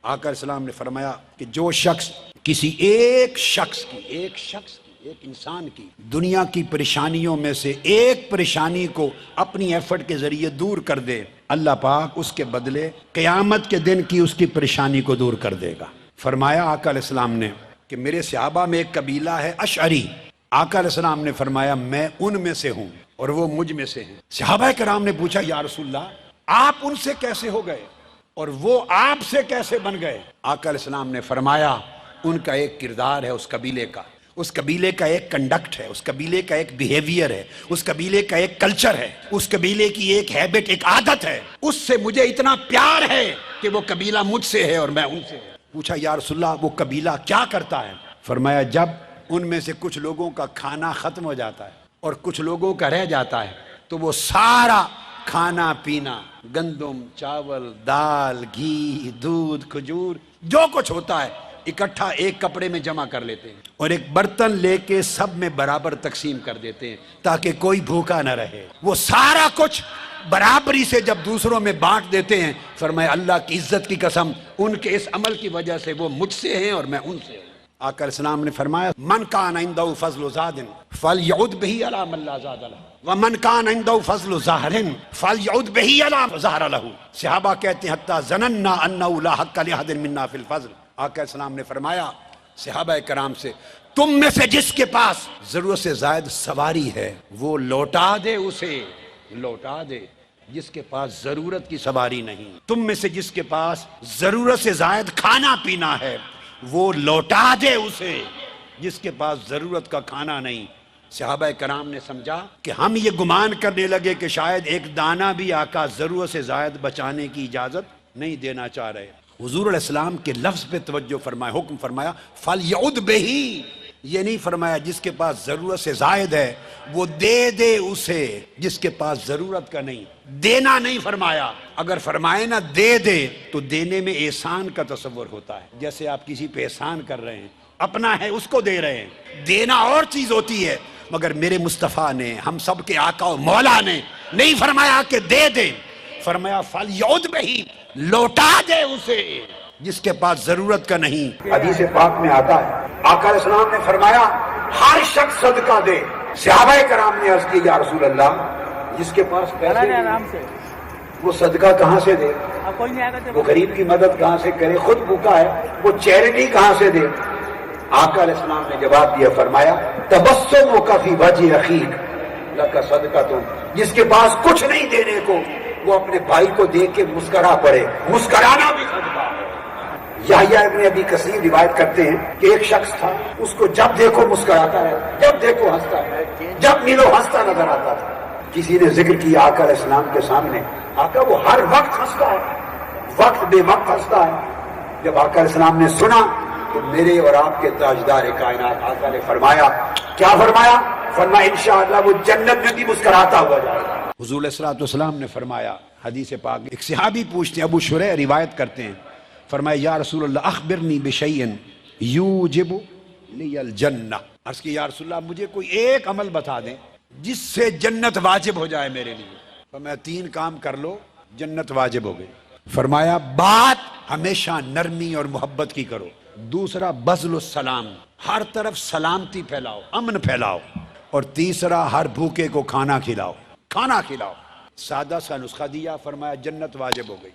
آقا علیہ السلام نے فرمایا کہ جو شخص کسی ایک انسان کی دنیا کی پریشانیوں میں سے ایک پریشانی کو اپنی ایفرٹ کے ذریعے دور کر دے، اللہ پاک اس کے بدلے قیامت کے دن کی اس کی پریشانی کو دور کر دے گا۔ فرمایا آقا علیہ السلام نے کہ میرے صحابہ میں ایک قبیلہ ہے اشعری، آقا علیہ السلام نے فرمایا میں ان میں سے ہوں اور وہ مجھ میں سے ہیں۔ صحابہ کرام نے پوچھا یا رسول اللہ آپ ان سے کیسے ہو گئے اور وہ آپ سے کیسے بن گئے؟ آقا علیہ السلام نے فرمایا ان کا ایک کردار ہے، اس قبیلے کا ایک کنڈکٹ ہے، اس قبیلے کا ایک بیہیویئر ہے، اس قبیلے کا ایک کلچر ہے، اس قبیلے کی ایک ہیبٹ، ایک عادت ہے، اس سے مجھے اتنا پیار ہے کہ وہ قبیلہ مجھ سے ہے اور میں ان سے ہوں۔ پوچھا یا رسول اللہ وہ قبیلہ کیا کرتا ہے؟ فرمایا جب ان میں سے کچھ لوگوں کا کھانا ختم ہو جاتا ہے اور کچھ لوگوں کا رہ جاتا ہے تو وہ سارا کھانا پینا، گندم، چاول، دال، گھی، دودھ، کھجور، جو کچھ ہوتا ہے اکٹھا ایک کپڑے میں جمع کر لیتے ہیں اور ایک برتن لے کے سب میں برابر تقسیم کر دیتے ہیں تاکہ کوئی بھوکا نہ رہے۔ وہ سارا کچھ برابری سے جب دوسروں میں بانٹ دیتے ہیں، فرمایا اللہ کی عزت کی قسم ان کے اس عمل کی وجہ سے وہ مجھ سے ہیں اور میں ان سے ہوں۔ آقا علیہ السلام نے فرمایا من کان عنده فضل زاد فلیعد به علی من لا زاد له ومن کان عنده فضل ظاہر فلیعد به علی ظاہر له۔ صحابہ کہتے ہیں حتی ظننا انه لا حق لاحد منا فی الفضل۔ آقا علیہ السلام نے فرمایا صحابہ کرام سے تم میں سے جس کے پاس ضرورت سے زائد سواری ہے وہ لوٹا دے، اسے لوٹا دے، جس کے پاس ضرورت کی سواری نہیں۔ تم میں سے جس کے پاس ضرورت سے زائد کھانا پینا ہے وہ لوٹا دے اسے، جس کے پاس ضرورت کا کھانا نہیں۔ صحابہ کرام نے سمجھا کہ ہم یہ گمان کرنے لگے کہ شاید ایک دانہ بھی آقا ضرورت سے زائد بچانے کی اجازت نہیں دینا چاہ رہے۔ حضور علیہ السلام کے لفظ پہ توجہ فرمایا، حکم فرمایا فَلْيَعُدْ بِهِ، یہ نہیں فرمایا جس کے پاس ضرورت سے زائد ہے وہ دے دے اسے، جس کے پاس ضرورت کا نہیں۔ دینا نہیں فرمایا، اگر فرمائے نا دے دے تو دینے میں احسان کا تصور ہوتا ہے، جیسے آپ کسی پہ احسان کر رہے ہیں، اپنا ہے اس کو دے رہے ہیں۔ دینا اور چیز ہوتی ہے، مگر میرے مصطفیٰ نے، ہم سب کے آقا و مولا نے نہیں فرمایا کہ دے دے، فرمایا فَلْيَعُدْ بِهِ، لوٹا دے اسے جس کے پاس ضرورت کا نہیں۔ حدیث پاک میں آتا ہے آقا علیہ السلام نے فرمایا ہر شخص صدقہ دے۔ صحابہ کرام نے عرض کی یا رسول اللہ جس کے پاس پیسے نہیں وہ صدقہ کہاں سے دے؟ وہ غریب کی مدد کہاں سے کرے؟ خود بھوکا ہے، وہ چیریٹی کہاں سے دے؟ آقا علیہ السلام نے جواب دیا، فرمایا تبسمک فی وجہ اخیک لک صدقۃ، جس کے پاس کچھ نہیں دینے کو وہ اپنے بھائی کو دیکھ کے مسکرا پڑے، مسکرانا بھی صدقہ ہے۔ یحییٰ ابن ابی کثیر روایت کرتے ہیں کہ ایک شخص تھا، اس کو جب دیکھو مسکراتا ہے، جب دیکھو ہنستا ہے، جب ملو ہنستا نظر آتا تھا۔ کسی نے ذکر کیا آقا علیہ السلام کے سامنے، آقا وہ ہر وقت ہنستا ہے، وقت بے وقت ہنستا ہے۔ جب آقا علیہ السلام نے سنا تو میرے اور آپ کے تاجدار کائنات آقا نے فرمایا، کیا فرمایا؟ فرمایا انشاءاللہ وہ جنت میں بھی مسکراتا ہوا جائے گا۔ حضور علیہ الصلوۃ والسلام نے فرمایا حدیث پاک، ایک صحابی پوچھتے ہیں، ابو شریح روایت کرتے ہیں، فرمایا یا رسول اللہ اخبرنی بشیء یوجب لی الجنہ، عرض کی یا رسول اللہ مجھے کوئی ایک عمل بتا دیں جس سے جنت واجب ہو جائے میرے لیے۔ فرمایا 3 کام کر لو جنت واجب ہو گئی۔ فرمایا بات ہمیشہ نرمی اور محبت کی کرو، دوسرا بذل السلام، ہر طرف سلامتی پھیلاؤ، امن پھیلاؤ، اور تیسرا ہر بھوکے کو کھانا کھلاؤ، کھانا کھلاؤ۔ سادہ سا نسخہ دیا، فرمایا جنت واجب ہو گئی۔